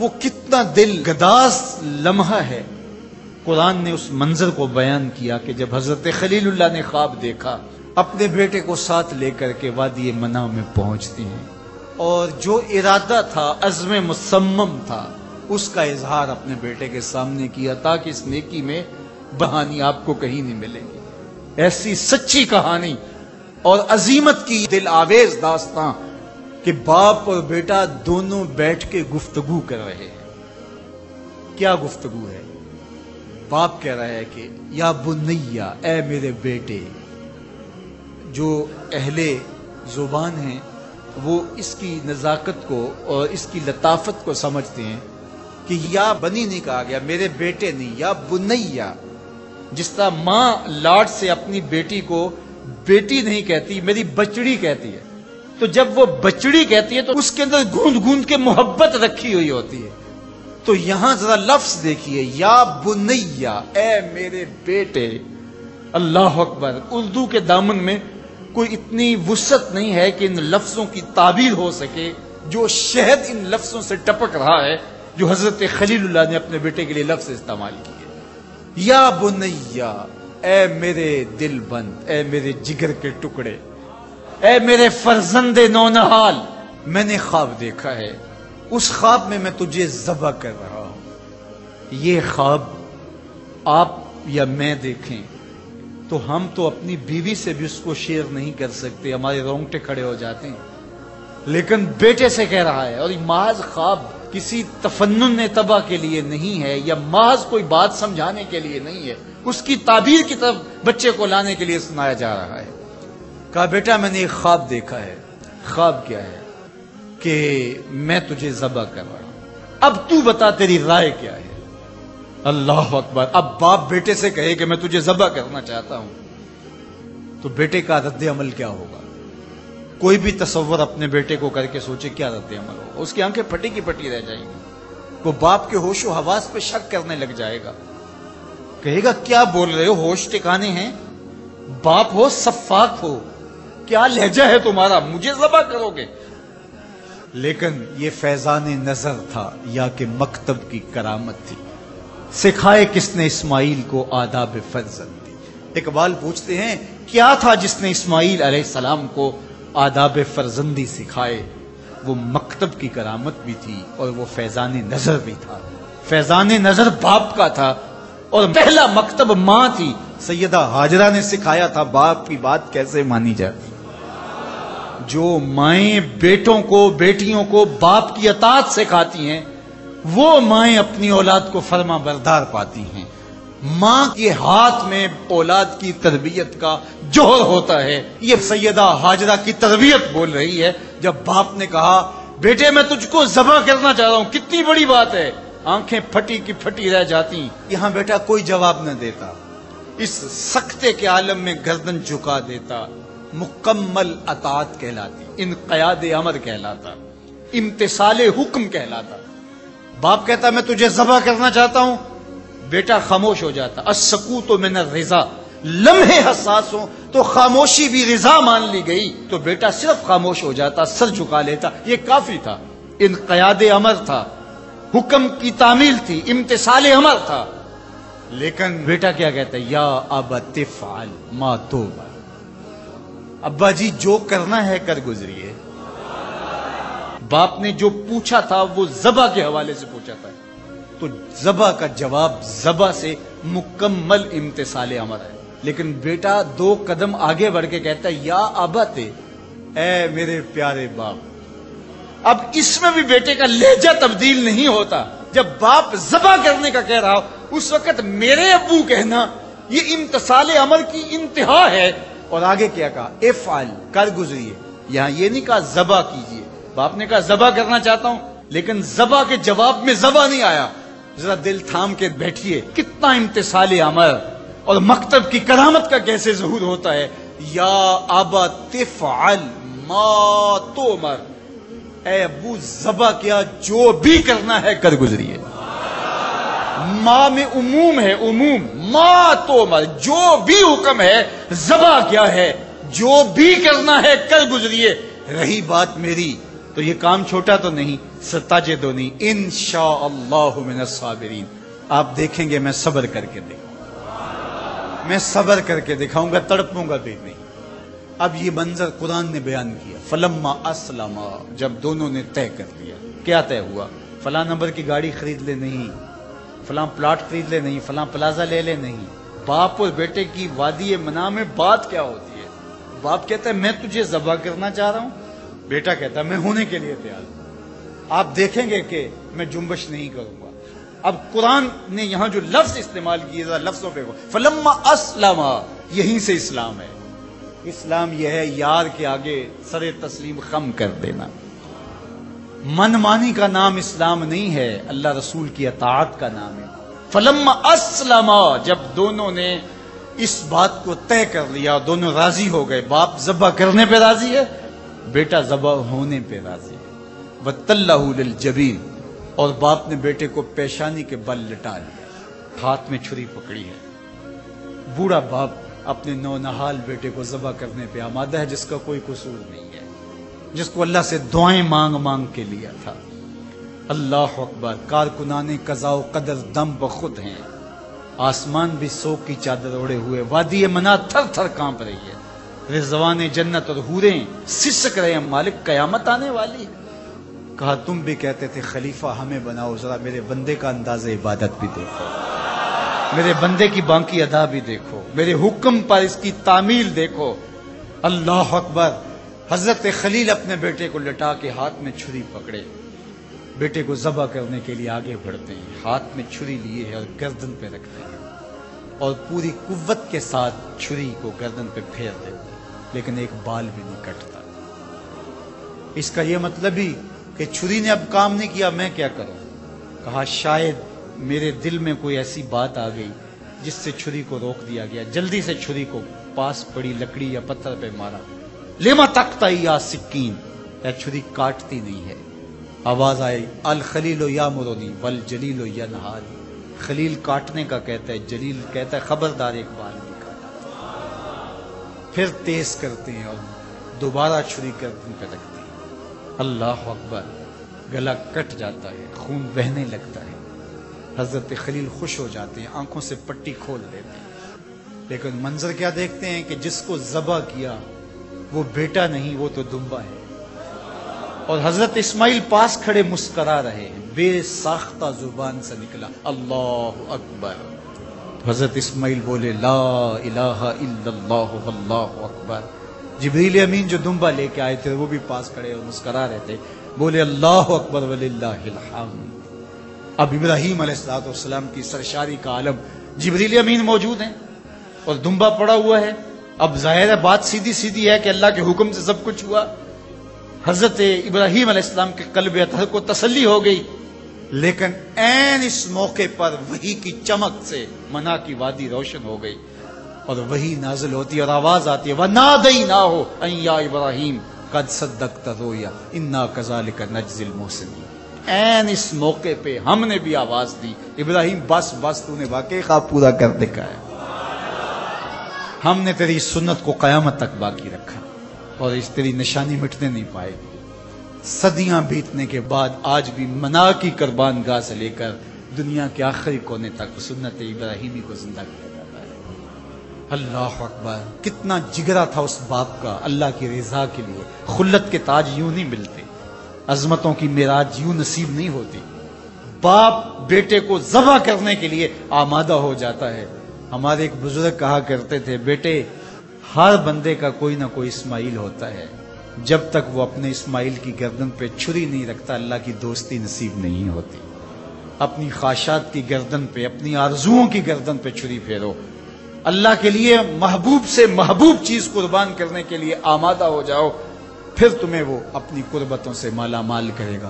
وہ کتنا دل گداز لمحہ ہے۔ قرآن نے اس منظر کو بیان کیا کہ جب حضرت خلیل اللہ نے خواب دیکھا، اپنے بیٹے کو ساتھ لے کر کے وادی منع میں پہنچتے ہیں، اور جو ارادہ تھا، عزم مصمم تھا، اس کا اظہار اپنے بیٹے کے سامنے کیا تاکہ اس نیکی میں بہانی آپ کو کہیں نہیں ملے گی۔ ایسی سچی کہانی اور عظیمت کی دل آویز داستان کہ باپ اور بیٹا دونوں بیٹھ کے گفتگو کر رہے ہیں۔ کیا گفتگو ہے؟ باپ کہہ رہا ہے کہ یا بنیا، اے میرے بیٹے۔ جو اہل زبان ہیں وہ اس کی نزاکت کو اور اس کی لطافت کو سمجھتے ہیں کہ یا بنی نہیں کہا گیا، میرے بیٹے نہیں، یا بنیا۔ جس طرح ماں لاڈ سے اپنی بیٹی کو بیٹی نہیں کہتی، میری بچڑی کہتی ہے، تو جب وہ بچڑی کہتی ہے تو اس کے اندر گوند گوند کے محبت رکھی ہوئی ہوتی ہے۔ تو یہاں ذرا لفظ دیکھیے، یا بنیا، اے میرے بیٹے۔ اللہ اکبر۔ اردو کے دامن میں کوئی اتنی وسعت نہیں ہے کہ ان لفظوں کی تعبیر ہو سکے جو شہد ان لفظوں سے ٹپک رہا ہے جو حضرت خلیل اللہ نے اپنے بیٹے کے لیے لفظ استعمال کیے۔ یا بنیا، اے میرے دل بند، اے میرے جگر کے ٹکڑے، اے میرے فرزند نونہال، میں نے خواب دیکھا ہے، اس خواب میں میں تجھے ذبح کر رہا ہوں۔ یہ خواب آپ یا میں دیکھیں تو ہم تو اپنی بیوی سے بھی اس کو شیئر نہیں کر سکتے، ہمارے رونگٹے کھڑے ہو جاتے ہیں، لیکن بیٹے سے کہہ رہا ہے۔ اور محض خواب کسی تفنن تباہ کے لیے نہیں ہے، یا محض کوئی بات سمجھانے کے لیے نہیں ہے، اس کی تعبیر کی طرف بچے کو لانے کے لیے سنایا جا رہا ہے۔ کہا بیٹا میں نے ایک خواب دیکھا ہے۔ خواب کیا ہے؟ کہ میں تجھے ذبح کر رہا ہوں، اب تو بتا تیری رائے کیا ہے؟ اللہ اکبر۔ اب باپ بیٹے سے کہے کہ میں تجھے ذبح کرنا چاہتا ہوں تو بیٹے کا رد عمل کیا ہوگا؟ کوئی بھی تصور اپنے بیٹے کو کر کے سوچے کیا رد عمل ہوگا؟ اس کی آنکھیں پھٹی کی پھٹی رہ جائیں گی، وہ باپ کے ہوش و حواس پہ شک کرنے لگ جائے گا، کہے گا کیا بول رہے ہو، ہوش ٹھکانے ہیں؟ باپ ہو، سفاک ہو، کیا لہجہ ہے تمہارا، مجھے ذبح کرو گے؟ لیکن یہ فیضان نظر تھا یا کہ مکتب کی کرامت تھی؟ سکھائے کس نے اسماعیل کو آداب فرزندی؟ اقبال پوچھتے ہیں کیا تھا جس نے اسماعیل علیہ السلام کو آداب فرزندی سکھائے؟ وہ مکتب کی کرامت بھی تھی اور وہ فیضان نظر بھی تھا۔ فیضان نظر باپ کا تھا اور پہلا مکتب ماں تھی۔ سیدہ ہاجرہ نے سکھایا تھا باپ کی بات کیسے مانی جائے۔ جو مائیں بیٹوں کو، بیٹیوں کو باپ کی اطاعت سکھاتی ہیں، وہ مائیں اپنی اولاد کو فرما بردار پاتی ہیں۔ ماں کے ہاتھ میں اولاد کی تربیت کا جوہر ہوتا ہے۔ یہ سیدہ ہاجرہ کی تربیت بول رہی ہے جب باپ نے کہا بیٹے میں تجھ کو ذبح کرنا چاہ رہا ہوں۔ کتنی بڑی بات ہے، آنکھیں پھٹی کی پھٹی رہ جاتی۔ یہاں بیٹا کوئی جواب نہ دیتا، اس سکتے کے عالم میں گردن جھکا دیتا۔ مکمل اطاعت کہلاتی، انقیاد امر کہلاتا، امتثال حکم کہلاتا۔ باپ کہتا میں تجھے ذبح کرنا چاہتا ہوں، بیٹا خاموش ہو جاتا۔ السکوت من الرضا، لمحے حساس ہوں تو خاموشی بھی رضا مان لی گئی تو بیٹا صرف خاموش ہو جاتا، سر جھکا لیتا، یہ کافی تھا۔ انقیاد امر تھا، حکم کی تعمیل تھی، امتثال امر تھا۔ لیکن بیٹا کیا کہتا ہے؟ یا ابت افعل ما تؤمر، ابا جی جو کرنا ہے کر گزریے۔ باپ نے جو پوچھا تھا وہ ذبح کے حوالے سے پوچھا تھا، تو ذبح کا جواب ذبح سے مکمل امتثال امر ہے۔ لیکن بیٹا دو قدم آگے بڑھ کے کہتا ہے یا ابت، اے میرے پیارے باپ۔ اب اس میں بھی بیٹے کا لہجہ تبدیل نہیں ہوتا۔ جب باپ ذبح کرنے کا کہہ رہا ہو اس وقت میرے ابو کہنا یہ امتثال امر کی انتہا ہے۔ اور آگے کیا کہا؟ افعل، کر گزریے۔ یہاں یہ نہیں کہا ذبح کیجیے، باپ نے کہا ذبح کرنا چاہتا ہوں، لیکن ذبح کے جواب میں ذبح نہیں آیا۔ ذرا دل تھام کے بیٹھیے، کتنا امتثال امر اور مکتب کی کرامت کا کیسے ظہور ہوتا ہے۔ یا ابا تفعل ما تؤمر، اے ابو ذبح کیا، جو بھی کرنا ہے کر گزریے۔ ماں میں عموم ہے، عموم، ما تؤمر، جو بھی حکم ہے، ذبح کیا ہے، جو بھی کرنا ہے کر گزریے۔ رہی بات میری تو یہ کام چھوٹا تو نہیں، ستجدنی انشاءاللہ من الصابرین. آپ دیکھیں گے میں صبر کر کے دکھاؤں، میں صبر کر کے دکھاؤں گا، تڑپوں گا بھی نہیں. اب یہ منظر قرآن نے بیان کیا. فلما اسلما، جب دونوں نے طے کر لیا. کیا طے ہوا؟ فلاں نمبر کی گاڑی خرید لے نہیں، فلاں پلاٹ خرید لے نہیں، فلاں پلازا لے لے نہیں. باپ اور بیٹے کی وادی منع میں بات کیا ہوتی ہے؟ باپ کہتا ہے میں تجھے ذبح کرنا چاہ رہا ہوں، بیٹا کہتا ہے میں ہونے کے لیے تیار ہوں. آپ دیکھیں گے کہ میں جنبش نہیں کروں گا. اب قرآن نے یہاں جو لفظ استعمال کیے ذرا لفظوں پہ فلما اسلما، یہیں سے اسلام ہے. اسلام یہ ہے یار کے آگے سر تسلیم خم کر دینا. من مانی کا نام اسلام نہیں ہے، اللہ رسول کی اطاعت کا نام ہے. فلما اسلما، جب دونوں نے اس بات کو طے کر لیا، دونوں راضی ہو گئے. باپ ذبح کرنے پہ راضی ہے، بیٹا ذبح ہونے پہ راضی ہے. وَتَلَّهُ لِلْجَبِينِ، اور باپ نے بیٹے کو پیشانی کے بل لٹا لیا، ہاتھ میں چھری پکڑی ہے. بوڑھا باپ اپنے نونہال بیٹے کو ذبح کرنے پہ آمادہ ہے، جس کا کوئی قصور نہیں ہے، جس کو اللہ سے دعائیں مانگ مانگ کے لیا تھا. اللہ اکبر. کارکنان قضاء و قدر دم بخود ہیں. آسمان بھی سوگ کی چادر اوڑے ہوئے، وادی منع تھر تھر کانپ رہی ہے. رضوان جنت اور حوریں سسک رہے ہیں، مالک قیامت آنے والی. کہا تم بھی کہتے تھے خلیفہ ہمیں بناؤ، ذرا میرے بندے کا انداز عبادت بھی دیکھو، میرے بندے کی بانکی ادا بھی دیکھو، میرے حکم پر اس کی تعمیل دیکھو. اللہ اکبر. حضرت خلیل اپنے بیٹے کو لٹا کے ہاتھ میں چھری پکڑے، بیٹے کو ذبح کرنے کے لیے آگے بڑھتے ہیں. ہاتھ میں چھری لیے ہے اور گردن پہ رکھتے ہیں اور پوری قوت کے ساتھ چھری کو گردن پہ پھیر دیتے ہیں، لیکن ایک بال بھی نہیں کٹتا. اس کا یہ مطلب ہی کہ چھری نے اب کام نہیں کیا، میں کیا کروں. کہا شاید میرے دل میں کوئی ایسی بات آ گئی جس سے چھری کو روک دیا گیا. جلدی سے چھری کو پاس پڑی لکڑی یا پتھر پہ مارا. لما تقطعی یا سکین، یا چھری کاٹتی نہیں ہے. آواز آئی الخلیل یامرنی والجلیل ینہانی. خلیل کاٹنے کا کہتا ہے، جلیل کہتا ہے خبردار ایک بال نہیں کاٹا. پھر تیز کرتے ہیں اور دوبارہ چھری گردن پہ رکھتے ہیں. اللہ اکبر. گلا کٹ جاتا ہے، خون بہنے لگتا ہے. حضرت خلیل خوش ہو جاتے ہیں، آنکھوں سے پٹی کھول دیتے ہیں. لیکن منظر کیا دیکھتے ہیں کہ جس کو ذبح کیا وہ بیٹا نہیں، وہ تو دمبا ہے. اور حضرت اسماعیل پاس کھڑے مسکرا رہے ہیں. بے ساختہ زبان سے نکلا اللہ اکبر. حضرت اسماعیل بولے لا الہ الا اللہ واللہ اکبر. جبریل امین جو دمبا لے کے آئے تھے وہ بھی پاس کھڑے اور مسکرا رہے تھے، بولے اللہ اکبر وللہ الحمد. اب ابراہیم علیہ السلام کی سرشاری کا عالم جبریل امین موجود ہیں اور دمبا پڑا ہوا ہے. اب ظاہر ہے بات سیدھی سیدھی ہے کہ اللہ کے حکم سے سب کچھ ہوا. حضرت ابراہیم علیہ السلام کے قلب اطہر کو تسلی ہو گئی. لیکن عین اس موقع پر وحی کی چمک سے منع کی وادی روشن ہو گئی اور وحی نازل ہوتی ہے اور آواز آتی ہے وَنَادَيْنَاهُ أَن يَا إِبْرَاهِيمُ قَدْ صَدَّقْتَ الرُّؤْيَا إِنَّا كَذَلِكَ نَجْزِي الْمُحْسِنِينَ. عین اس موقع پہ ہم نے بھی آواز دی ابراہیم بس بس تو نے واقعی خواب پورا کر دکھایا. ہم نے تیری سنت کو قیامت تک باقی رکھا اور اس تیری نشانی مٹنے نہیں پائے. صدیاں بیتنے کے بعد آج بھی منع کی قربان گاہ سے لے کر دنیا کے آخری کونے تک سنت ابراہیمی کو زندہ کیا جاتا ہے. اللہ اکبر. کتنا جگرا تھا اس باپ کا اللہ کی رضا کے لیے. خلت کے تاج یوں نہیں ملتے، عظمتوں کی معراج یوں نصیب نہیں ہوتی. باپ بیٹے کو ذبح کرنے کے لیے آمادہ ہو جاتا ہے. ہمارے ایک بزرگ کہا کرتے تھے بیٹے ہر بندے کا کوئی نہ کوئی اسماعیل ہوتا ہے، جب تک وہ اپنے اسماعیل کی گردن پہ چھری نہیں رکھتا اللہ کی دوستی نصیب نہیں ہوتی. اپنی خواہشات کی گردن پہ، اپنی آرزوؤں کی گردن پہ چھری پھیرو. اللہ کے لیے محبوب سے محبوب چیز قربان کرنے کے لیے آمادہ ہو جاؤ، پھر تمہیں وہ اپنی قربتوں سے مالا مال کرے گا.